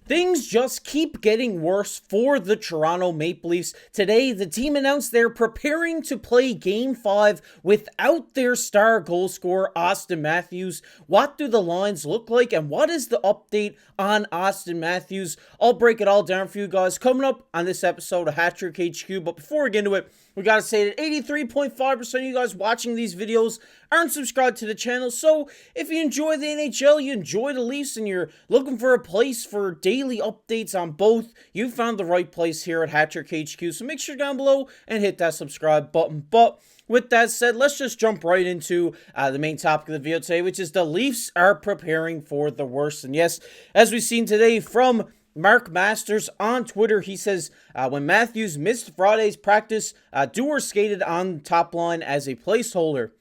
Things just keep getting worse for the Toronto Maple Leafs. Today, the team announced they're preparing to play Game 5 without their star goal scorer, Auston Matthews. What do the lines look like, and what is the update on Auston Matthews? I'll break it all down for you guys coming up on this episode of Hat Trick HQ. But before we get into it, we gotta say that 83.5% of you guys watching these videos aren't subscribed to the channel. So if you enjoy the NHL, you enjoy the Leafs, and you're looking for a place for daily updates on both, you found the right place here at Hat Trick HQ. So make sure down below and hit that subscribe button. But with that said, let's just jump right into the main topic of the video today, which is the Leafs are preparing for the worst. And yes, as we've seen today from Mark Masters on Twitter, he says, when Matthews missed Friday's practice, Dewar skated on top line as a placeholder.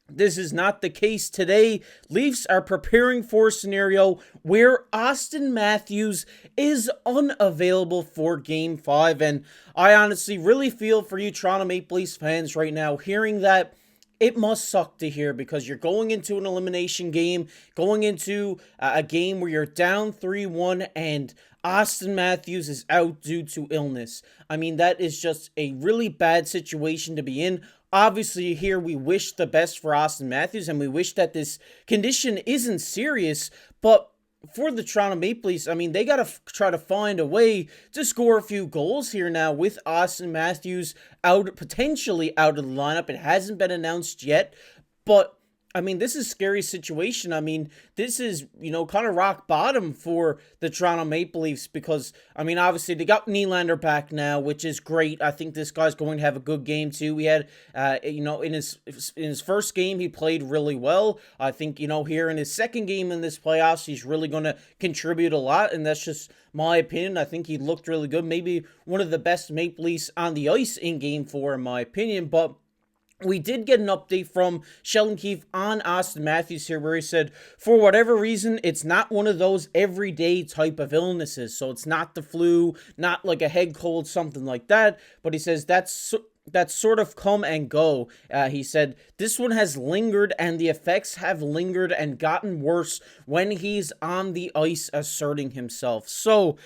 This is not the case today. Leafs are preparing for a scenario where Auston Matthews is unavailable for Game 5. And I honestly really feel for you Toronto Maple Leafs fans right now, hearing that. It must suck to hear, because you're going into an elimination game, going into a game where you're down 3-1 and Auston Matthews is out due to illness. I mean, that is just a really bad situation to be in. Obviously, here we wish the best for Auston Matthews, and we wish that this condition isn't serious, but for the Toronto Maple Leafs, I mean, they got to try to find a way to score a few goals here now with Auston Matthews potentially out of the lineup. It hasn't been announced yet, but I mean, this is a scary situation. I mean, this is, kind of rock bottom for the Toronto Maple Leafs, because, I mean, obviously they got Nylander back now, which is great. I think this guy's going to have a good game too. We had, in his first game, he played really well. I think, here in his second game in this playoffs, he's really going to contribute a lot, and that's just my opinion. I think he looked really good. Maybe one of the best Maple Leafs on the ice in Game 4, in my opinion, but we did get an update from Sheldon Keefe on Auston Matthews here, where he said, for whatever reason, it's not one of those everyday type of illnesses. So it's not the flu, not like a head cold, something like that. But he says that's sort of come and go. He said, this one has lingered, and the effects have lingered and gotten worse when he's on the ice asserting himself. So,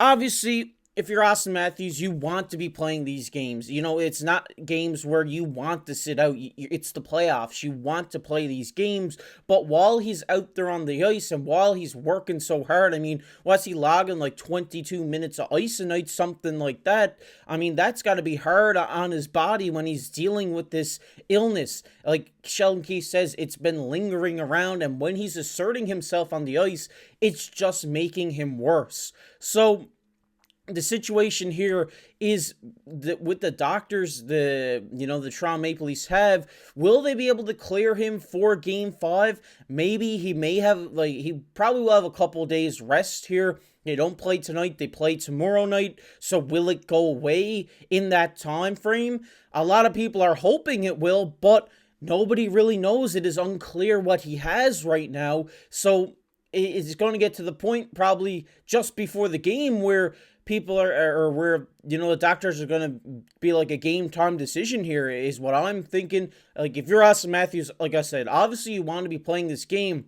obviously, if you're Auston Matthews, you want to be playing these games. It's not games where you want to sit out. It's the playoffs. You want to play these games. But while he's out there on the ice and while he's working so hard, I mean, what's he logging, like 22 minutes of ice a night, something like that? I mean, that's got to be hard on his body when he's dealing with this illness. Like Sheldon Keefe says, it's been lingering around, and when he's asserting himself on the ice, it's just making him worse. So the situation here is that with the doctors, the Toronto Maple Leafs have, will they be able to clear him for Game 5? Maybe he may have, he probably will have a couple of days rest here. They don't play tonight, they play tomorrow night. So will it go away in that time frame? A lot of people are hoping it will, but nobody really knows. It is unclear what he has right now. So it's going to get to the point probably just before the game where people or where, the doctors are going to be like a game time decision here, is what I'm thinking. Like, if you're Auston Matthews, like I said, obviously you want to be playing this game,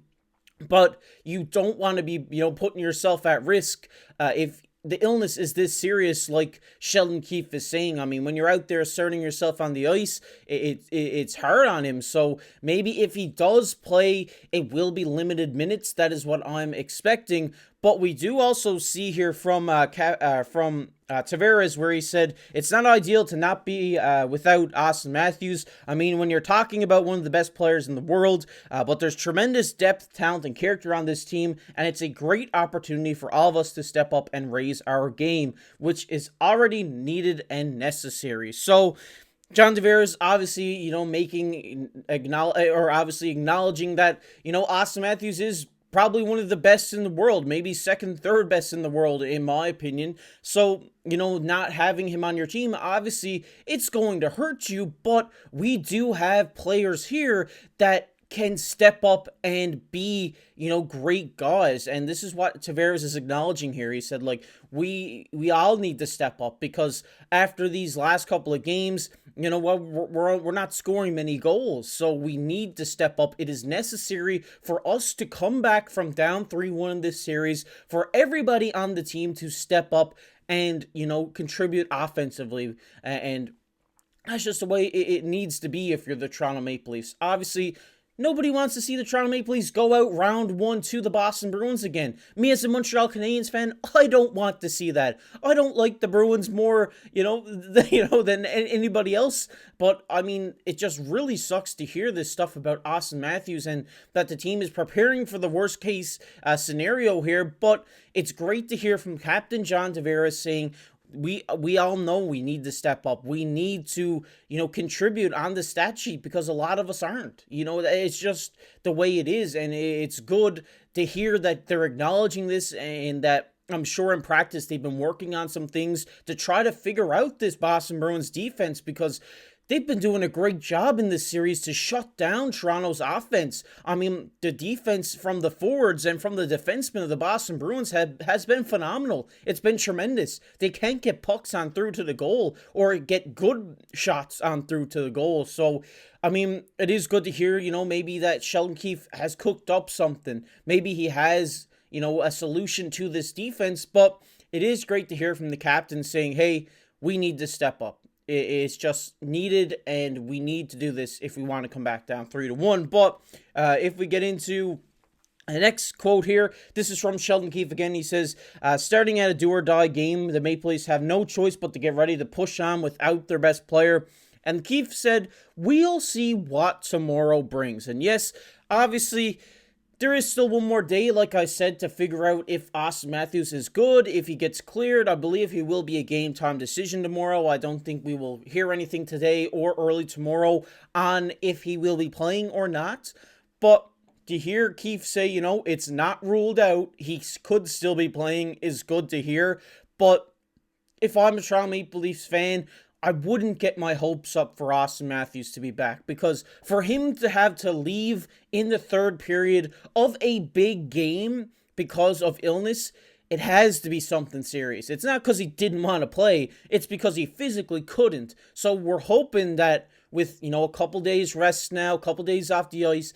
but you don't want to be, putting yourself at risk if the illness is this serious, like Sheldon Keefe is saying. I mean, when you're out there asserting yourself on the ice, it's hard on him. So maybe if he does play, it will be limited minutes. That is what I'm expecting. But we do also see here from Tavares, where he said it's not ideal to not be without Auston Matthews. I mean, when you're talking about one of the best players in the world, but there's tremendous depth, talent, and character on this team, and it's a great opportunity for all of us to step up and raise our game, which is already needed and necessary. So John Tavares obviously, acknowledging that, Auston Matthews is probably one of the best in the world, maybe second, third best in the world, in my opinion. So, not having him on your team, obviously, it's going to hurt you, but we do have players here that can step up and be, great guys. And this is what Tavares is acknowledging here. He said, like, we all need to step up because after these last couple of games, we're not scoring many goals. So we need to step up. It is necessary for us to come back from down 3-1 in this series, for everybody on the team to step up and, contribute offensively. And that's just the way it needs to be if you're the Toronto Maple Leafs. Obviously, nobody wants to see the Toronto Maple Leafs go out round 1 to the Boston Bruins again. Me as a Montreal Canadiens fan, I don't want to see that. I don't like the Bruins more, than anybody else. But, I mean, it just really sucks to hear this stuff about Auston Matthews and that the team is preparing for the worst case scenario here. But it's great to hear from Captain John Tavares saying, we all know we need to step up. We need to, contribute on the stat sheet because a lot of us aren't. It's just the way it is. And it's good to hear that they're acknowledging this and that I'm sure in practice they've been working on some things to try to figure out this Boston Bruins defense because they've been doing a great job in this series to shut down Toronto's offense. I mean, the defense from the forwards and from the defensemen of the Boston Bruins has been phenomenal. It's been tremendous. They can't get pucks on through to the goal or get good shots on through to the goal. So, I mean, it is good to hear, maybe that Sheldon Keefe has cooked up something. Maybe he has, a solution to this defense. But it is great to hear from the captain saying, hey, we need to step up. It's just needed, and we need to do this if we want to come back down 3-1. But if we get into the next quote here, this is from Sheldon Keefe again. He says, starting at a do-or-die game, the Maple Leafs have no choice but to get ready to push on without their best player. And Keefe said, we'll see what tomorrow brings. And yes, obviously, there is still one more day, like I said, to figure out if Auston Matthews is good. If he gets cleared, I believe he will be a game-time decision tomorrow. I don't think we will hear anything today or early tomorrow on if he will be playing or not. But to hear Keefe say, it's not ruled out, he could still be playing, is good to hear. But if I'm a Toronto Maple Leafs fan, I wouldn't get my hopes up for Auston Matthews to be back because for him to have to leave in the third period of a big game because of illness, it has to be something serious. It's not because he didn't want to play. It's because he physically couldn't. So we're hoping that with, a couple days rest now, a couple days off the ice,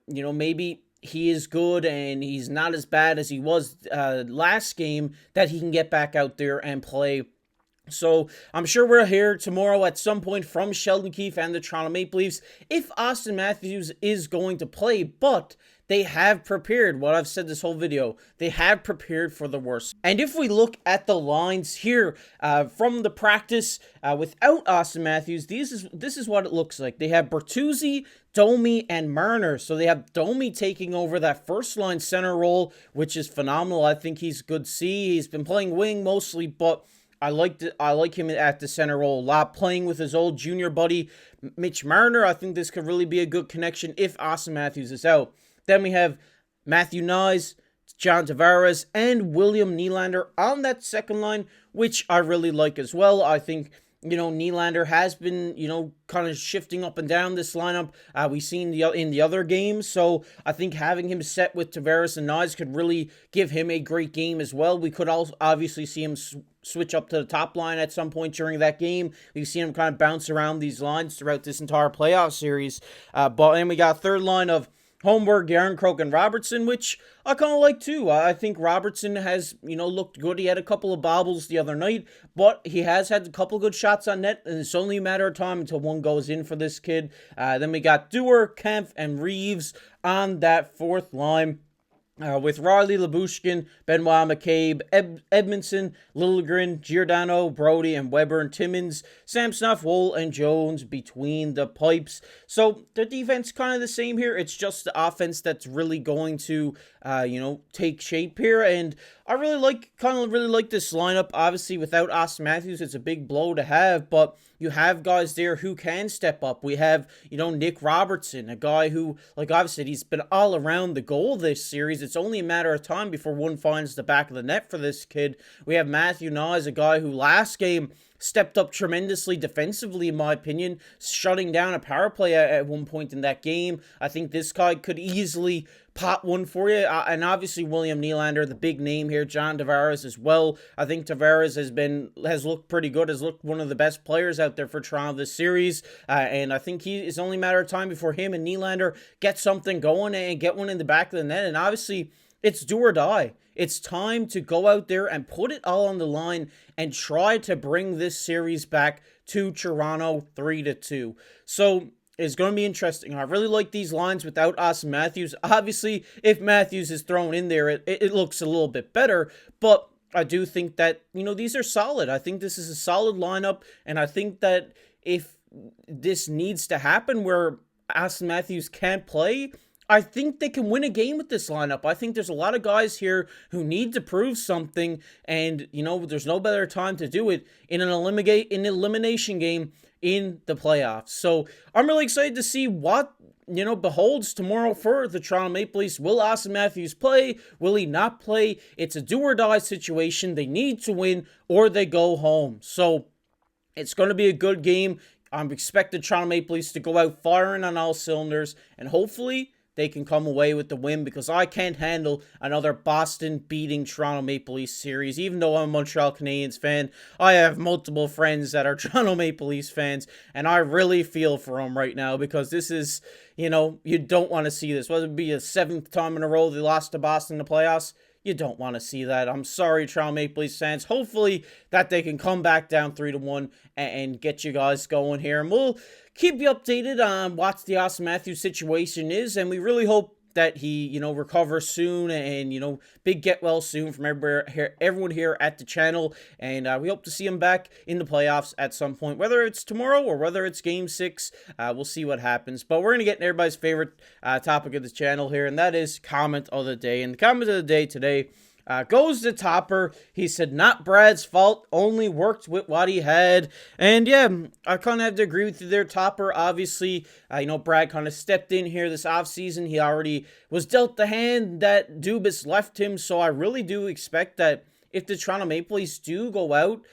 maybe he is good and he's not as bad as he was last game, that he can get back out there and play. So I'm sure we'll hear tomorrow at some point from Sheldon Keefe and the Toronto Maple Leafs if Auston Matthews is going to play, but they have prepared, what I've said this whole video, they have prepared for the worst. And if we look at the lines here from the practice without Auston Matthews, this is what it looks like. They have Bertuzzi, Domi, and Marner. So they have Domi taking over that first line center role, which is phenomenal. I think he's good C. He's been playing wing mostly, but I like him at the center role a lot, playing with his old junior buddy, Mitch Marner. I think this could really be a good connection if Auston Matthews is out. Then we have Matthew Knies, John Tavares, and William Nylander on that second line, which I really like as well. I think, Nylander has been, kind of shifting up and down this lineup. We've seen in the other games. So I think having him set with Tavares and Knies could really give him a great game as well. We could also obviously see him switch up to the top line at some point during that game. We've seen him kind of bounce around these lines throughout this entire playoff series. But then we got a third line of Holmberg, Yarncroke, and Robertson, which I kind of like too. I think Robertson has, looked good. He had a couple of bobbles the other night, but he has had a couple good shots on net, and it's only a matter of time until one goes in for this kid. Then we got Dewar, Kempf, and Reeves on that fourth line. With Riley, Labushkin, Benoit McCabe, Edmondson, Liljegren, Giordano, Brody, and Weber and Timmins, Samsonov, Woll, and Jones between the pipes. So the defense kind of the same here. It's just the offense that's really going to, take shape here. And I kind of really like this lineup. Obviously, without Auston Matthews, it's a big blow to have, but you have guys there who can step up. We have, Nick Robertson, a guy who, like I've said, he's been all around the goal this series. It's only a matter of time before one finds the back of the net for this kid. We have Matthew Nyes, a guy who last game stepped up tremendously defensively, in my opinion, shutting down a power play at one point in that game. I think this guy could easily pot one for you. And obviously William Nylander, the big name here, John Tavares as well. I think Tavares has looked pretty good, has looked one of the best players out there for Toronto this series. And I think it's only a matter of time before him and Nylander get something going and get one in the back of the net. And obviously, it's do or die. It's time to go out there and put it all on the line and try to bring this series back to Toronto 3-2. So it's going to be interesting. I really like these lines without Auston Matthews. Obviously, if Matthews is thrown in there, it looks a little bit better. But I do think that, these are solid. I think this is a solid lineup. And I think that if this needs to happen where Auston Matthews can't play, I think they can win a game with this lineup. I think there's a lot of guys here who need to prove something, and, there's no better time to do it in an elimination game in the playoffs. So I'm really excited to see what, beholds tomorrow for the Toronto Maple Leafs. Will Auston Matthews play? Will he not play? It's a do or die situation. They need to win or they go home. So it's going to be a good game. I'm expecting Toronto Maple Leafs to go out firing on all cylinders, and hopefully they can come away with the win, because I can't handle another Boston beating Toronto Maple Leafs series. Even though I'm a Montreal Canadiens fan, I have multiple friends that are Toronto Maple Leafs fans, and I really feel for them right now, because this is, you don't want to see this. Whether it be a 7th time in a row they lost to Boston in the playoffs, you don't want to see that. I'm sorry, Toronto Maple Leafs fans. Hopefully that they can come back down 3-1 and get you guys going here. And we'll keep you updated on what the Auston Matthews situation is. And we really hope that he, recovers soon and, big get well soon from everyone here at the channel. And we hope to see him back in the playoffs at some point, whether it's tomorrow or whether it's Game 6. We'll see what happens. But we're going to get into everybody's favorite topic of the channel here, and that is comment of the day. And the comment of the day today goes to Topper. He said, not Brad's fault, only worked with what he had. And yeah, I kind of have to agree with you there, Topper. Obviously, Brad kind of stepped in here this offseason. He already was dealt the hand that Dubas left him. So I really do expect that if the Toronto Maple Leafs do go out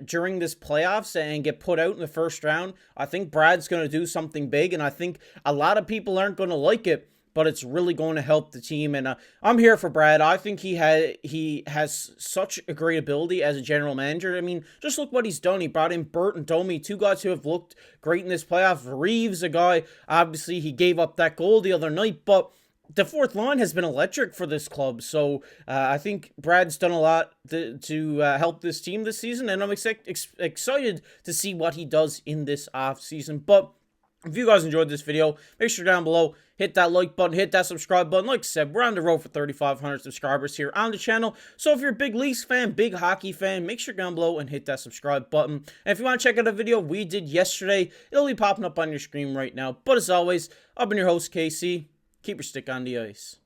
during this playoffs and get put out in the first round, I think Brad's going to do something big. And I think a lot of people aren't going to like it, but it's really going to help the team. And I'm here for Brad. I think he has such a great ability as a general manager. I mean, just look what he's done. He brought in Burt and Domi, two guys who have looked great in this playoff. Reeves, a guy, obviously he gave up that goal the other night, but the fourth line has been electric for this club. So I think Brad's done a lot to help this team this season, and I'm excited to see what he does in this offseason. But if you guys enjoyed this video, make sure down below, hit that like button, hit that subscribe button. Like I said, we're on the road for 3,500 subscribers here on the channel. So if you're a big Leafs fan, big hockey fan, make sure down below and hit that subscribe button. And if you want to check out a video we did yesterday, it'll be popping up on your screen right now. But as always, I've been your host, KC. Keep your stick on the ice.